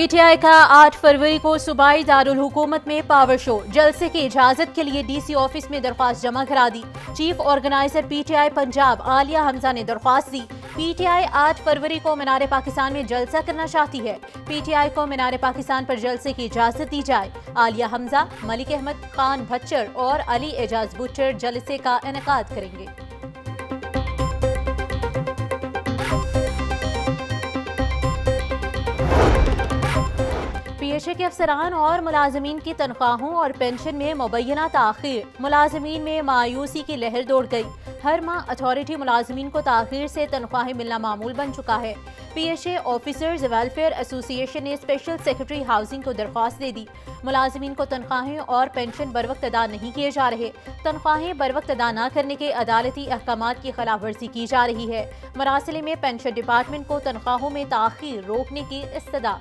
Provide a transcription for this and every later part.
PTI का 8 फरवरी को सूबाई दारुल हुकूमत में पावर शो। जलसे की इजाजत के लिए डीसी ऑफिस में दरख्वास्त जमा करा दी। Chief organiser PTI Punjab Aliya Hamza ने दरख्वास्त दी। पीटीआई 8 फरवरी को मीनार पाकिस्तान में जलसा करना चाहती है। पीटीआई को मीनार पाकिस्तान पर जलसे की इजाजत दी जाए। आलिया हमजा, मलिक अहमद खान भच्चर और अली एजाज भुट्टर जलसे का इनेकाद करेंगे। पीएचए के अफसरान और मुलाजमीन की तनख्वाहों और पेंशन में मुबैना ताखीर। मुलाजमीन में मायूसी की लहर दौड़ गई। हर माह अथॉरिटी मुलाजमीन को ताखीर से तनख्वाहें मिलना मामूल बन चुका है। पीएचए ऑफिसर्स वेलफेयर एसोसिएशन ने स्पेशल सेक्रेटरी हाउसिंग को दरख्वास्त दे दी। मुलाजमीन को तनख्वाहें और पेंशन बरवक्त अदा नहीं किए जा रहे। तनख्वाहें बरवक्त अदा न करने के अदालती अहकामात की खिलाफ वर्जी की जा रही है। मरासिले में पेंशन डिपार्टमेंट को तनख्वाहों में ताखीर रोकने की इस्तदा।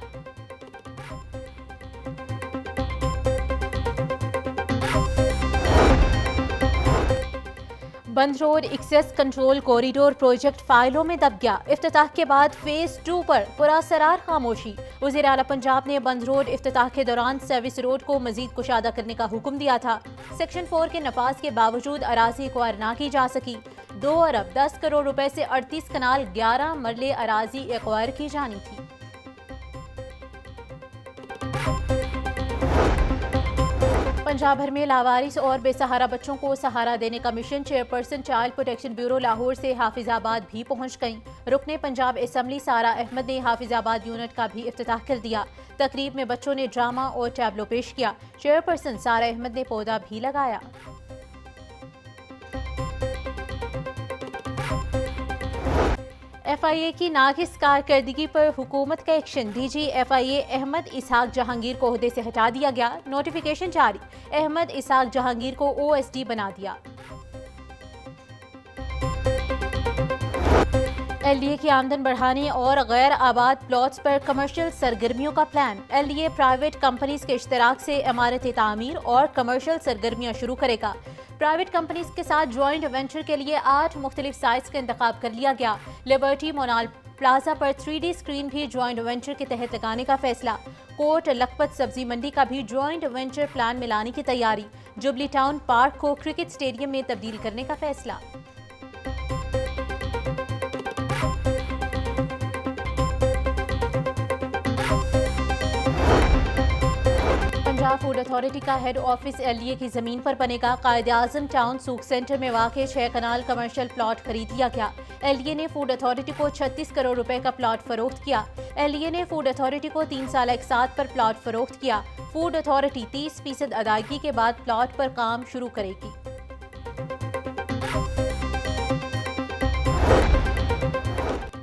बंद road access control corridor project फाइलों में दब गया। इफ्तिताह के बाद फेज 2 पर पुरअसरार खामोशी। वज़ीर आला पंजाब ने बंद रोड इफ्तिताह के दौरान सर्विस रोड को मजीद कुशादा करने का हुक्म दिया था। सेक्शन 4 के नफाज के बावजूद अराजी एक्वायर ना की जा सकी। 2 अरब 10 करोड़ रुपए से 38 कनाल 11 मरले अराजी एक्वायर की जानी थी। पंजाब भर में लावारिस और बेसहारा बच्चों को सहारा देने का mission chairperson child protection bureau Lahore से हाफिजाबाद भी पहुंच गईं। रुकने पंजाब असम्बली सारा अहमद ने हाफिजाबाद यूनिट का भी इफ्तिताह कर दिया। तकरीब में बच्चों ने ड्रामा और टैबलो पेश किया। चेयरपर्सन सारा अहमद ने पौधा भी लगाया। FIA की नाकिस कारकर्दगी पर हुकूमत का एक्शन। DG FIA अहमद इसहाक जहांगीर को ओहदे से हटा दिया गया। नोटिफिकेशन जारी। अहमद इसहाक जहांगीर को OSD बना दिया। LDA की आमदन बढ़ाने और गैर आबाद प्लॉट्स पर कमर्शियल सरगर्मियों का प्लान। LDA प्राइवेट कंपनीज के इश्तराक से इमारत तामीर और कमर्शियल सरगर्मियां शुरू करेगा। प्राइवेट कंपनीज के साथ ज्वाइंट वेंचर के लिए 8 मुख्तलिफ साइट्स का इंतखाब कर लिया गया। लिबर्टी मोनाल प्लाजा पर 3D स्क्रीन भी ज्वाइंट वेंचर के तहत लगाने का फैसला। कोट लखपत सब्जी मंडी का भी ज्वाइंट वेंचर प्लान में लाने की तैयारी। जुबली टाउन पार्क को क्रिकेट स्टेडियम में तब्दील करने का फैसला। पंजाब फूड अथॉरिटी का हेड ऑफिस LDA की जमीन पर बनेगा। कायदे आजम टाउन सूक सेंटर में वाक़ 6 कनाल कमर्शियल प्लॉट खरीद लिया गया। LDA ने फूड अथॉरिटी को 36 करोड़ रुपए का प्लॉट फरोख्त किया। LDA ने फूड अथॉरिटी को 3 साल एक पर प्लॉट फरोख्त किया। फूड अथॉरिटी 30% अदायगी के बाद प्लॉट पर काम शुरू करेगी।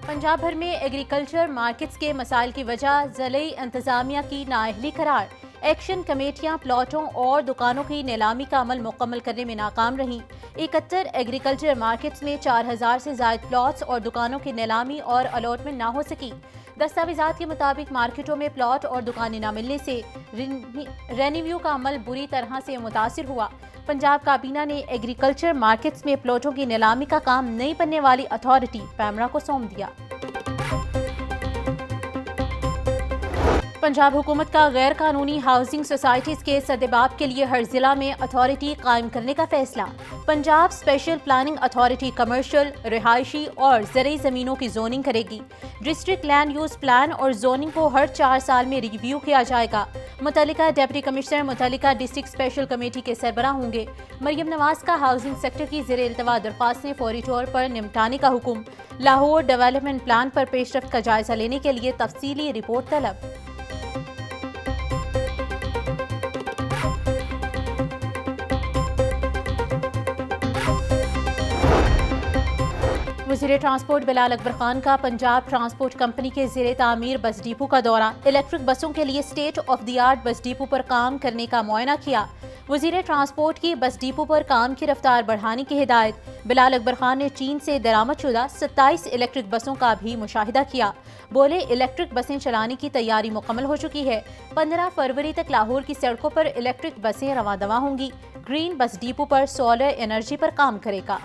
पंजाब भर में एग्रीकल्चर मार्केट्स के मसाइल की वजह ज़िले इंतजामिया की नाअहली करार। एक्शन कमेटियां प्लॉटों और दुकानों की नीलामी का अमल मुकम्मल करने में नाकाम रहीं। 71 एग्रीकल्चर मार्केट्स में 4000 से ज़ायद प्लॉट्स और दुकानों की नीलामी और अलॉटमेंट ना हो सकी। दस्तावेजात के मुताबिक मार्केटों में प्लॉट और दुकानें न मिलने से रेवेन्यू का अमल बुरी तरह से मुतासिर हुआ। पंजाब काबीना ने एग्रीकल्चर मार्केट्स में प्लॉटों की नीलामी का काम नहीं बनने वाली अथॉरिटी पैमरा को सौंप दिया। पंजाब हुकूमत का गैर कानूनी हाउसिंग सोसाइटीज के सद्देबाब के लिए हर जिला में अथॉरिटी कायम करने का फैसला। Punjab special planning authority commercial, रिहायशी और ज़रई ज़मीनों की जोनिंग करेगी। डिस्ट्रिक्ट लैंड यूज प्लान और जोनिंग को हर 4 साल में रिव्यू किया जाएगा। मुतल्लिका डिप्टी कमिश्नर मुतल्लिका डिस्ट्रिक्ट स्पेशल कमेटी के सरबराह होंगे। मरियम नवाज का हाउसिंग सेक्टर की ज़ेर इल्तवा दरख्वास्त ने फौरी तौर पर निपटाने का हुक्म। लाहौर डेवलपमेंट प्लान पर पेशरफ्त का जायजा लेने के लिए तफसीली रिपोर्ट तलब। वज़ीर ट्रांसपोर्ट बिलाल अकबर खान का पंजाब ट्रांसपोर्ट कंपनी के ज़ेरे तामीर बस डिपो का दौरा। इलेक्ट्रिक बसों के लिए state of the art bus depot पर काम करने का मुआयना किया। वज़ीर ट्रांसपोर्ट की बस डिपो पर काम की रफ्तार बढ़ाने की हिदायत। बिलाल अकबर खान ने चीन से दरामदशुदा 27 इलेक्ट्रिक बसों का भी मुशाहिदा किया। बोले इलेक्ट्रिक बसें चलाने की तैयारी मुकम्मल हो चुकी है। 15 फरवरी तक लाहौर की सड़कों पर इलेक्ट्रिक बसें रवां दवा होंगी। ग्रीन बस डिपो पर सोलर एनर्जी पर काम करेगा।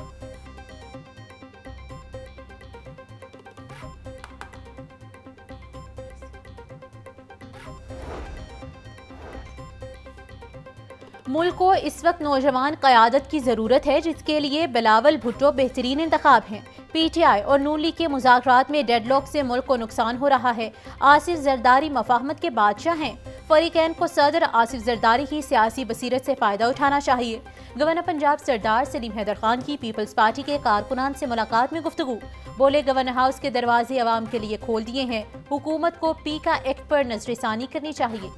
मुल्क को इस वक्त नौजवान क़यादत की ज़रूरत है, जिसके लिए बिलावल भुट्टो बेहतरीन इंतखाब हैं। PTI और नून लीग के मुज़ाकरात में डेडलॉक से मुल्क को नुकसान हो रहा है। आसिफ जरदारी मफाहमत के बादशाह हैं। फरीकैन को सदर आसिफ जरदारी की सियासी बसीरत से फ़ायदा उठाना चाहिए। गवर्नर पंजाब सरदार सलीम हैदर खान की पीपल्स पार्टी के कारकुनान से मुलाकात में गुफ्तगू। बोले, गवर्नर हाउस के दरवाजे अवाम के लिए खोल दिए हैं। हुकूमत को पीका एक्ट पर नजरसानी करनी चाहिए।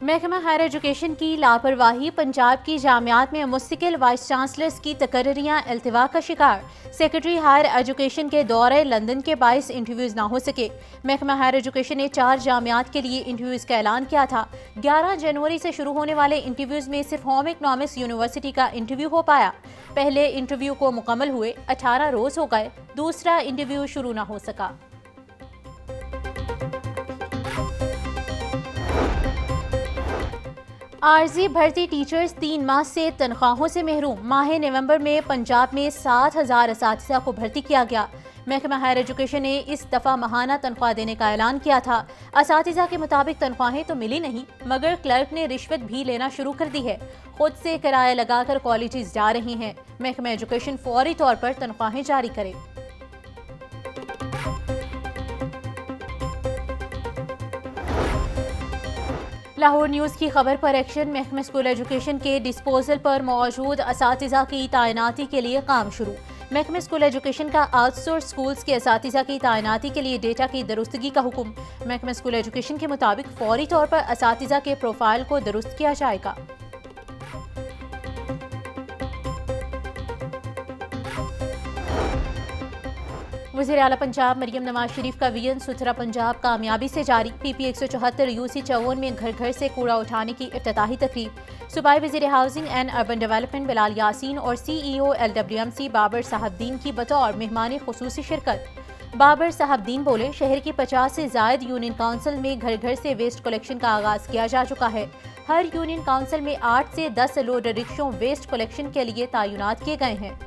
महकमा हायर एजुकेशन की लापरवाही, पंजाब की जामियात में मुस्तकिल वाइस चांसलर्स की तकर्रियाँ अल्तवा का शिकार। सेक्रेटरी हायर एजुकेशन के दौरे लंदन के बाइस इंटरव्यूज़ ना हो सके। महकमा हायर एजुकेशन ने 4 जामियात के लिए इंटरव्यूज़ का ऐलान किया था। 11 जनवरी से शुरू होने वाले इंटरव्यूज़ में सिर्फ होम इकनॉमिक्स यूनिवर्सिटी का इंटरव्यू हो पाया। पहले इंटरव्यू को मुकम्मल हुए 18 रोज हो गए, दूसरा इंटरव्यू शुरू ना हो सका। आर्जी भर्ती टीचर्स 3 माह से तनख्वाहों से महरूम। माह नवंबर में पंजाब में 7,000 असातिज़ा को भर्ती किया गया। महकमा हायर एजुकेशन ने इस दफ़ा माहाना तनख्वाह देने का ऐलान किया था। असातिज़ा के मुताबिक तनख्वाहें तो मिली नहीं, मगर क्लर्क ने रिश्वत भी लेना शुरू कर दी है। खुद से किराया लगाकर कॉलेजेस जा रही हैं। महकमा एजुकेशन फौरी तौर पर तनख्वाहें जारी करे। लाहौर न्यूज़ की खबर पर एक्शन। महकमा स्कूल एजुकेशन के डिस्पोजल पर मौजूद असातिज़ा की तैनाती के लिए काम शुरू। महकमा स्कूल एजुकेशन का आउटसोर्स स्कूल्स के असातिज़ा की तैनाती के लिए डेटा की दुरुस्तगी का हुक्म। महकमा स्कूल एजुकेशन के मुताबिक फौरी तौर पर असातिज़ा के प्रोफाइल को दुरुस्त किया जाएगा। वज़ीर आला पंजाब मरियम नवाज शरीफ का विजन सुथरा पंजाब कामयाबी से जारी। PP 174 UC 54 में घर घर से कूड़ा उठाने की इफ्तिताही तकरीब। सूबाई वज़ीर housing and urban development Bilal Yasin और CEO LWMC बाबर साहबदीन की बतौर मेहमान खुसूसी शिरकत। बाबर साहबदीन बोले, शहर की 50 से ज़ायद यूनियन काउंसिल में घर घर से वेस्ट कलेक्शन का आगाज़ किया जा चुका है। हर यूनियन काउंसिल में 8 से 10 लोडर रिक्शों वेस्ट कलेक्शन के लिए तैनात किए गए हैं।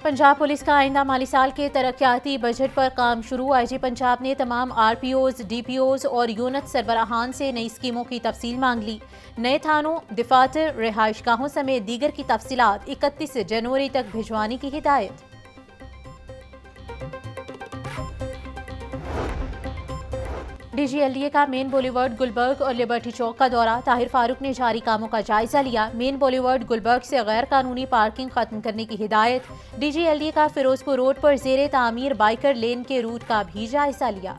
पंजाब पुलिस का आइंदा माली साल के तरक्याती बजट पर काम शुरू। IG पंजाब ने तमाम RPOs, DPOs और यूनिट सरबराहान से नई स्कीमों की तफसील मांग ली। नए थानों, दफातर, रिहाइश गाहों समेत दीगर की तफसीलात 31 जनवरी तक भिजवाने की हिदायत। DGLDA का मेन बॉलीवुड, गुलबर्ग और लिबर्टी चौक का दौरा। ताहिर फारूक ने जारी कामों का जायजा लिया। मेन बॉलीवुड, गुलबर्ग से गैर कानूनी पार्किंग खत्म करने की हिदायत। DGLDA का फिरोजपुर रोड पर जेरे तामीर बाइकर लेन के रूट का भी जायजा लिया।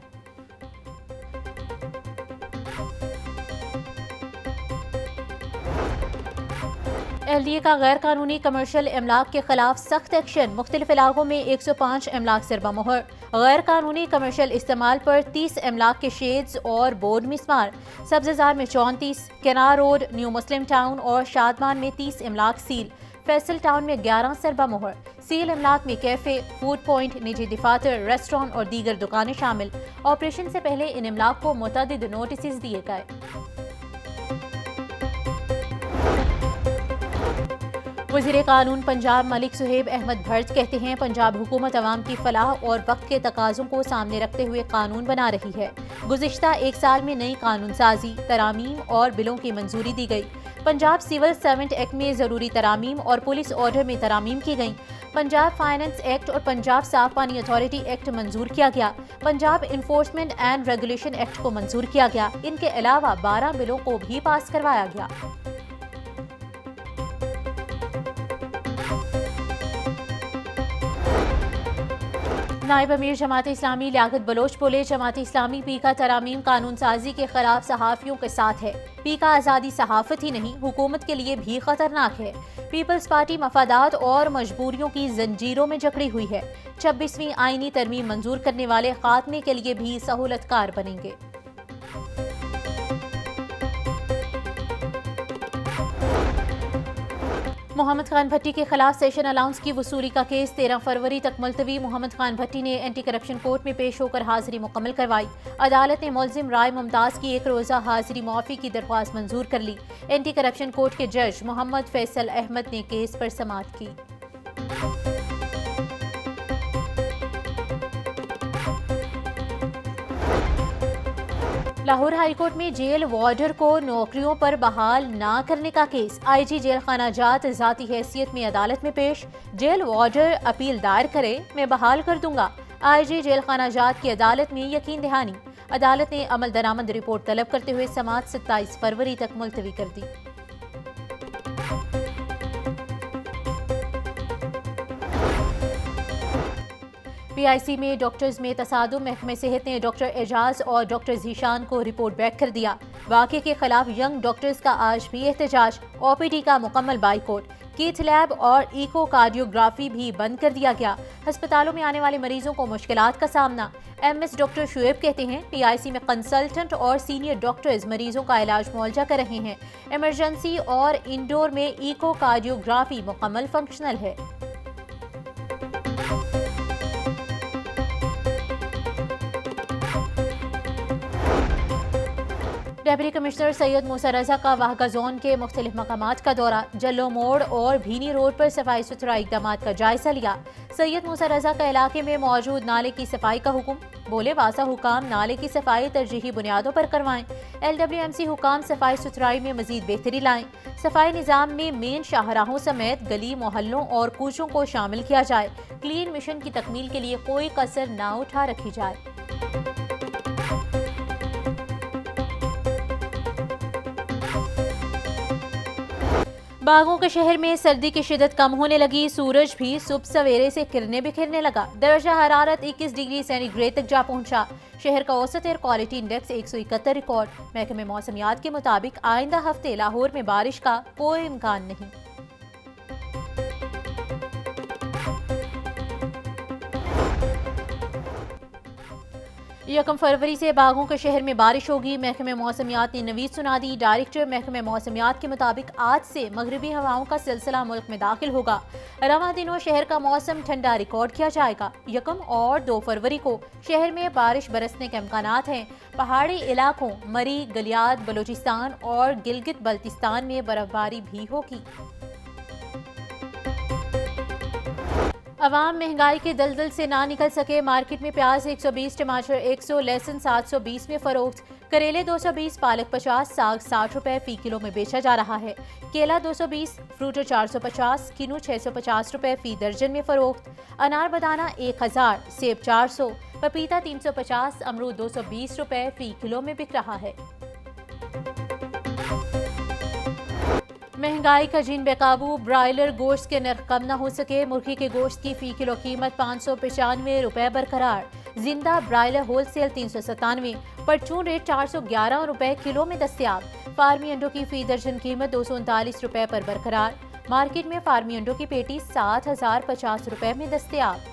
LDA का गैर कानूनी कमर्शियल इमलाक के खिलाफ सख्त एक्शन। मुख्तलिफ इलाकों में 105 इमलाक सरबा मोहर। गैर कानूनी कमर्शियल इस्तेमाल पर 30 इमलाक के शेड्स और बोर्ड मिसमार। सब्ज़ार में 34, केनार रोड, न्यू मुस्लिम टाउन और शादमान में 30 इमलाक सील। फैसल टाउन में 11 सरबा मोहर। सील इमलाक में कैफे, फूड पॉइंट, निजी दफातर, रेस्टोरेंट और दीगर दुकानें शामिल। ऑपरेशन से पहले इन इमलाक को मुतअद्दिद नोटिस दिए गए। वज़ीर कानून पंजाब मलिक सुहेब अहमद भर्ज कहते हैं, पंजाब हुकूमत अवाम की फलाह और वक्त के तकाज़ों को सामने रखते हुए कानून बना रही है। गुज़िश्ता 1 साल में नई कानून साजी, तरामीम और बिलों की मंजूरी दी गई। पंजाब सिविल सर्वेंट एक्ट में ज़रूरी तरामीम और पुलिस ऑर्डर में तरामीम की गई। पंजाब फाइनेंस एक्ट और पंजाब साफ पानी अथॉरिटी एक्ट मंजूर किया गया। Punjab enforcement and regulation act को मंजूर किया गया। इनके अलावा 12 बिलों को भी पास करवाया गया। नायब अमीर जमात इस्लामी लियाकत बलोच बोले, जमात इस्लामी पीका तरामीम कानून साजी के खिलाफ सहाफ़ियों के साथ है। पीका आज़ादी सहाफ़त ही नहीं, हुकूमत के लिए भी खतरनाक है। पीपल्स पार्टी मफादात और मजबूरियों की जंजीरों में जकड़ी हुई है। 26वीं आईनी तरमीम मंजूर करने वाले खात्मे के लिए भी सहूलतकार बनेंगे। मोहम्मद खान भट्टी के खिलाफ सेशन अलाउंस की वसूली का केस 13 फरवरी तक मुलतवी। मोहम्मद खान भट्टी ने एंटी करप्शन कोर्ट में पेश होकर हाजिरी मुकम्मल करवाई। अदालत ने मुलजिम राय मुमताज की एक रोज़ा हाजिरी मुआफ़ी की दरख्वास्त मंजूर कर ली। एंटी करप्शन कोर्ट के जज मोहम्मद फैसल अहमद ने केस पर समाअत की। लाहौर हाईकोर्ट में जेल वार्डर को नौकरियों पर बहाल ना करने का केस। आईजी जेल खाना जात ज़ाती हैसियत में अदालत में पेश। जेल वार्डर अपील दायर करे, मैं बहाल कर दूंगा। आईजी जेल खाना जात की अदालत में यकीन दहानी। अदालत ने अमल दरामद रिपोर्ट तलब करते हुए समाअत 27 फरवरी तक मुलतवी कर दी। पीआईसी में डॉक्टर्स में तसादुम। महकमे सेहत ने डॉक्टर एजाज और डॉक्टर जीशान को रिपोर्ट बैक कर दिया। वाक़े के खिलाफ यंग डॉक्टर्स का आज भी एहतजाज। ओपीडी का मुकम्मल बाइकआउट। कीथ लैब और इको कार्डियोग्राफी भी बंद कर दिया गया। अस्पतालों में आने वाले मरीजों को मुश्किलात का सामना। एमएस डॉक्टर शुएब कहते हैं पीआईसी में कंसल्टेंट और सीनियर डॉक्टर्स मरीजों का इलाज मुआवजा कर रहे हैं। इमरजेंसी और इंडोर में इको कार्डियोग्राफी मुकम्मल फंक्शनल है। डेप्यूटी कमिश्नर सैयद मूसा रजा का वाहगा जोन के मुख्तलिफ मकामात का दौरा। जल्लो मोड़ और भीनी रोड पर सफाई सुथरा इकदाम का जायजा लिया। सैयद मूसा रजा का इलाके में मौजूद नाले की सफाई का हुक्म। बोले वासा हुकाम नाले की सफाई तरजीही बुनियादों पर करवाएं। LWMC हुकाम सफाई सुथराई में मजीद बेहतरी लाएं। सफाई निज़ाम में मेन शाहराहों समेत गली मोहल्लों और कूचों को शामिल किया जाए। क्लीन मिशन की तकमील के लिए कोई कसर ना उठा रखी जाए। बागों के शहर में सर्दी की शिदत कम होने लगी। सूरज भी सुबह सवेरे से किरने बिखेरने लगा। दर्जा हरारत 21 डिग्री सेंटीग्रेड तक जा पहुंचा। शहर का औसत एयर क्वालिटी इंडेक्स 171 रिकॉर्ड। महकमे मौसमियात के मुताबिक आइंदा हफ्ते लाहौर में बारिश का कोई इम्कान नहीं। यकम फरवरी से बागों के शहर में बारिश होगी। महकमे मौसमियात ने नवीद सुना दी। डायरेक्टर महकमे मौसमियात के मुताबिक आज से मगरबी हवाओं का सिलसिला मुल्क में दाखिल होगा। रवा दिनों शहर का मौसम ठंडा रिकॉर्ड किया जाएगा। यकम और 2 फरवरी को शहर में बारिश बरसने के इम्कानात हैं। पहाड़ी इलाकों मरी, गलियात, बलोचिस्तान और गिलगित बल्तिस्तान में बर्फबारी भी होगी। अवाम महंगाई के दलदल से ना निकल सके। मार्केट में प्याज 120, टमाटर 100, लहसुन 720 में फरोख्त। करेले 220, पालक 50, साग 60 रुपए फी किलो में बेचा जा रहा है। केला 220, फ्रूटर 450, किनू 650 रुपए फी दर्जन में फरोख्त। अनार बदाना 1000, सेब 400, पपीता 350, अमरूद 220 रुपए फी किलो में बिक रहा है। महंगाई का जिन बेकाबू। ब्रायलर गोश्त के नर्ख कम न हो सके। मुर्गी के गोश्त की फी किलो कीमत 595 रुपए बरकरार। जिंदा ब्रायलर होलसेल 397, परचून रेट 411 रुपए किलो में दस्तयाब। फार्मी अंडों की फी दर्जन कीमत 239 रुपए पर बरकरार। मार्केट में फार्मी अंडों की पेटी 7050 रुपए में दस्तयाब।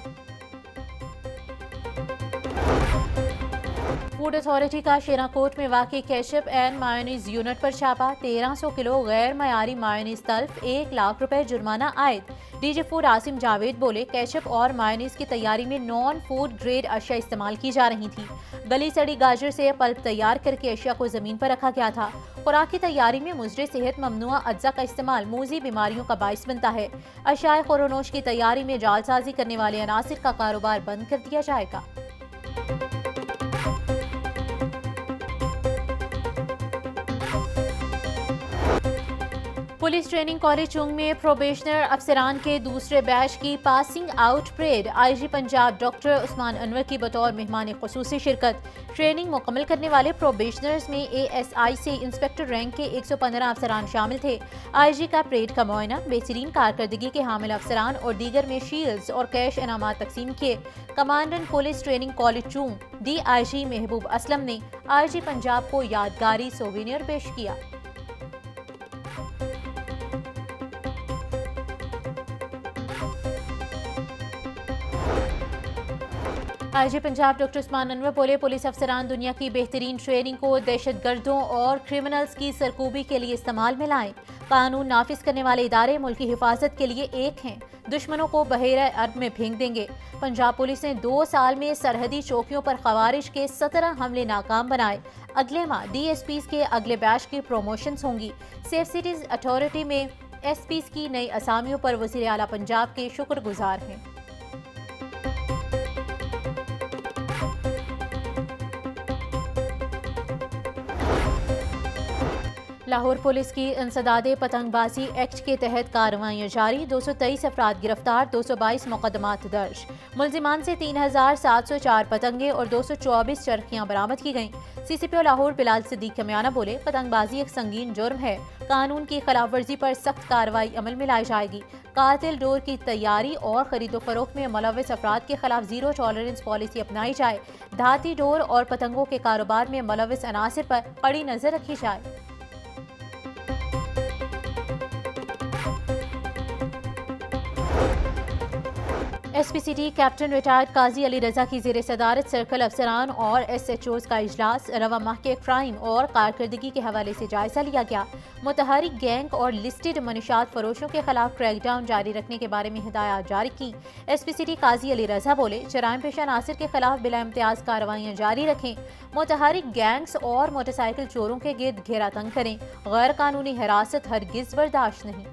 फूड अथॉरिटी का शेराकोट में वाक़ई केचप एंड मायोनीज यूनिट पर छापा। 1300 किलो गैर मयारी मायोनीज तल्फ, 1 लाख रुपए जुर्माना आयद। डीजी फूड आसिम जावेद बोले केचप और मायोनीज की तैयारी में नॉन फूड ग्रेड अशिया इस्तेमाल की जा रही थी। गली सड़ी गाजर से पल्प तैयार करके अशिया को जमीन पर रखा गया था। खुराक की तैयारी में मुजरे सेहत ममनुआ अज्जा का इस्तेमाल मूजी बीमारियों का बाइस बनता है। अशिया खुरोनोश की तैयारी में जालसाजी करने वाले अनासिर का कारोबार बंद कर दिया जाएगा। पुलिस ट्रेनिंग कॉलेज चुंग में प्रोबेशनर अफसरान के दूसरे बैच की passing out parade. IG Punjab doctor Usman Anwar की बतौर मेहमान खुसूसी शिरकत। ट्रेनिंग मुकम्मल करने वाले प्रोबेशनर्स में ASI से इंस्पेक्टर रैंक के 115 अफसरान शामिल थे। आईजी का परेड का मुआयना, बेहतरीन कारकर्दगी के हामिल अफसरान और दीगर में शील्ड्स और कैश इनामात तकसीम किए। Commandant police training college Chung DIG Mehboob Aslam ने आईजी पंजाब को यादगारी सोवेनियर पेश किया। आईजी पंजाब डॉक्टर उस्मान अनवर बोले पुलिस अफसरान दुनिया की बेहतरीन ट्रेनिंग को दहशत गर्दों और क्रिमिनल्स की सरकूबी के लिए इस्तेमाल में लाएं। कानून नाफिज करने वाले इदारे मुल्क की हिफाजत के लिए एक हैं, दुश्मनों को बहेरा अर्ब में फेंक देंगे। पंजाब पुलिस ने 2 साल में सरहदी चौकियों पर खवारिश के 17 हमले नाकाम बनाए। अगले माह DSPs के अगले बैच की प्रमोशंस होंगी। सेफ सिटीज अथॉरिटी में SPs की नई असामियों पर वज़ीर आला पंजाब के शुक्रगुजार हैं। लाहौर पुलिस की इंसदादे पतंगबाजी एक्ट के तहत कार्रवाइयाँ जारी, 223 अफराद गिरफ्तार, 222 मुकदमात दर्ज। मुलजिमान से 3704 पतंगे और 224 चरखियाँ बरामद की गईं। CCPO लाहौर बिलाल सिद्दीक कमियाना बोले, पतंगबाजी एक संगीन जुर्म है, कानून की खिलाफ वर्जी पर सख्त कार्रवाई अमल में लाई जाएगी। कातिल डोर की तैयारी और खरीदो फरोख्त में मुलव्वस अफराद के खिलाफ जीरो टॉलरेंस पॉलिसी अपनाई जाए। धाती डोर और पतंगों के कारोबार में मुलव्वस अनासिर पर कड़ी नजर रखी जाए। SPCT कैप्टन रिटायर्ड काजी अली रजा की ज़ेर सदारत सर्कल अफसरान और SHOs का इजलास रवा माह के क्राइम और कारकर्दगी के हवाले से जायजा लिया गया। मुतहरिक गैंग और लिस्टेड मनुशात फरोशों के खिलाफ क्रैकडाउन जारी रखने के बारे में हिदायत जारी की। SPCT काजी अली रजा बोले, जराइम पेशा नासिर के खिलाफ बिला इम्तियाज कार्रवाइयाँ जारी रखें, मुतहरिक गैंग्स और मोटरसाइकिल चोरों के गिर्द घेरा तंग करें, गैर कानूनी हिरासत हरगिज बर्दाश्त नहीं।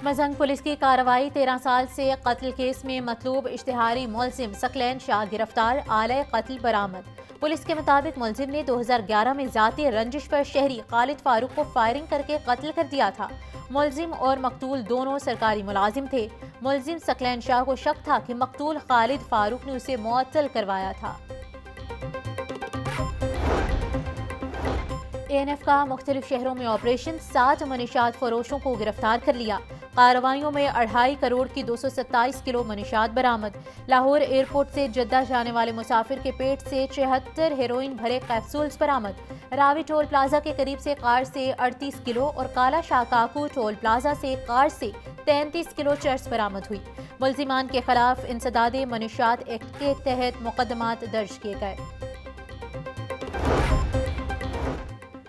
मजंग पुलिस की कार्रवाई, 13 साल से कत्ल केस में मतलूब इश्तिहारी मुलजिम सकलैन शाह गिरफ्तार, आले कत्ल बरामद। पुलिस के मुताबिक मुलजिम ने 2011 में जाती रंजिश पर शहरी खालिद फारूक को फायरिंग करके कत्ल कर दिया था। मुलजिम और मकतूल दोनों सरकारी मुलाजिम थे। मुलजिम सकलैन शाह को शक था कि मकतूल खालिद फारूक ने उसे मुअत्तल करवाया था। ANF का मुख्तलिफ शहरों में ऑपरेशन, 7 मनीशात फरोशों को गिरफ्तार कर लिया। कार्रवाइयों में 2.5 करोड़ की 227 किलो मनीशात बरामद। लाहौर एयरपोर्ट से जद्दा जाने वाले मुसाफिर के पेट से 76 हेरोइन भरे कैप्सूल्स बरामद। रावी टोल प्लाजा के करीब से कार से 38 किलो और काला शाकाकू टोल प्लाजा से कार से 33 किलो चर्स बरामद हुई। मुलजिमान के खिलाफ इंसदादे मनीशात एक्ट के तहत मुकदमात दर्ज किए गए।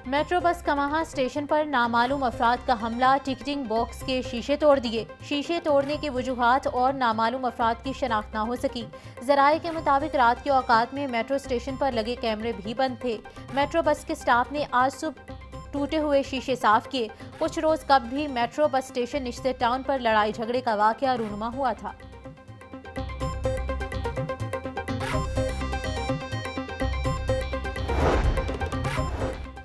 मेट्रो बस कमाहा स्टेशन पर नामालूम अफराद का हमला, टिकटिंग बॉक्स के शीशे तोड़ दिए। शीशे तोड़ने की वजूहात और नामालूम अफराद की शनाख्त न हो सकी। ज़राए के मुताबिक रात के औकात में मेट्रो स्टेशन पर लगे कैमरे भी बंद थे। मेट्रो बस के स्टाफ ने आज सुबह टूटे हुए शीशे साफ किए। कुछ रोज कब भी मेट्रो बस स्टेशन निश्चित टाउन पर लड़ाई झगड़े का वाकया रूनुमा हुआ था।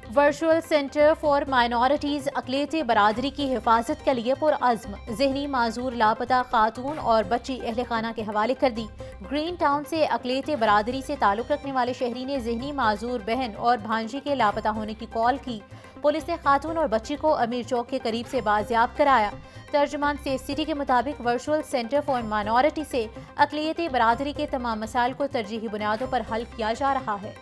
वर्चुअल सेंटर फॉर माइनॉरिटीज़ अक़लियती बरादरी की हिफाजत के लिए पुरअज़्म, ज़हनी माजूर लापता खातून और बच्ची अहल खाना के हवाले कर दी। ग्रीन टाउन से अक़लियती बरादरी से ताल्लुक़ रखने वाले शहरी ने ज़हनी माजूर बहन और भांजी के लापता होने की कॉल की। पुलिस ने खातून और बच्ची को अमीर चौक के करीब से बाजियाब कराया। तर्जुमान सेफ सिटी के मुताबिक वर्चुअल सेंटर फॉर माइनॉरिटी से अक़लियती बरादरी के तमाम मसाइल को तरजीही बुनियादों पर हल किया जा रहा है।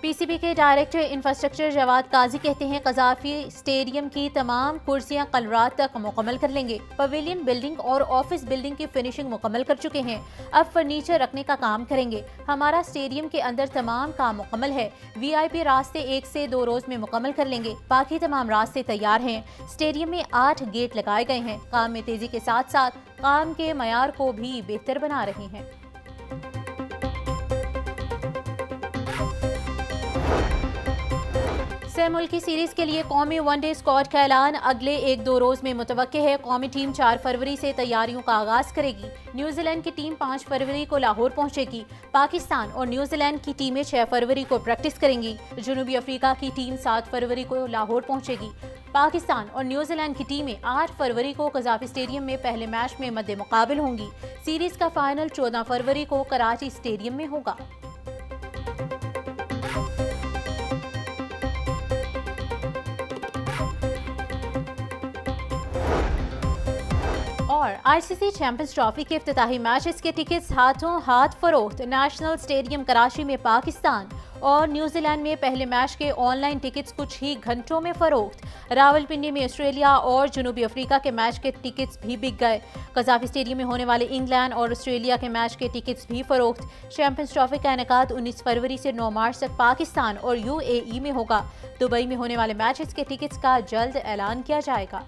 PCB के डायरेक्टर इंफ्रास्ट्रक्चर जवाद काजी कहते हैं, कज़ाफी स्टेडियम की तमाम कुर्सियां कल रात तक मुकम्मल कर लेंगे। पवेलियन बिल्डिंग और ऑफिस बिल्डिंग की फिनिशिंग मुकम्मल कर चुके हैं, अब फर्नीचर रखने का काम करेंगे। हमारा स्टेडियम के अंदर तमाम काम मुकम्मल है। VIP रास्ते 1 से 2 रोज में मुकम्मल कर लेंगे, बाकी तमाम रास्ते तैयार हैं। स्टेडियम में 8 गेट लगाए गए हैं। काम में तेजी के साथ साथ काम के मयार को भी बेहतर बना रहे हैं। सह मुल्की सीरीज के लिए कौमी वनडे स्क्वाड का ऐलान अगले 1-2 रोज में मुतवक्के है। कौमी टीम 4 फरवरी से तैयारियों का आगाज करेगी। न्यूजीलैंड की टीम 5 फरवरी को लाहौर पहुंचेगी। पाकिस्तान और न्यूजीलैंड की टीमें 6 फरवरी को प्रैक्टिस करेंगी। जनूबी अफ्रीका की टीम 7 फरवरी को लाहौर पहुंचेगी। पाकिस्तान और न्यूजीलैंड की टीमें 8 फरवरी को कज़ाफी स्टेडियम में पहले मैच में मद्दे मुकाबिल होंगी। सीरीज का फाइनल 14 फरवरी को कराची स्टेडियम में होगा। और ICC चैंपियंस ट्रॉफी के इफ्तिताही मैचेस के टिकट्स हाथों हाथ फरोख्त। नेशनल स्टेडियम कराची में पाकिस्तान और न्यूजीलैंड में पहले मैच के ऑनलाइन टिकट्स कुछ ही घंटों में फरोख्त। रावलपिंडी में ऑस्ट्रेलिया और जनूबी अफ्रीका के मैच के टिकट्स भी बिक गए। कज़ाफी स्टेडियम में होने वाले इंग्लैंड और ऑस्ट्रेलिया के मैच के टिकट्स भी फरोख्त। चैंपियंस ट्रॉफी का इनेकाद 19 फरवरी से 9 मार्च तक पाकिस्तान और UAE में होगा। दुबई में होने वाले मैचेस के टिकट्स का जल्द ऐलान किया जाएगा।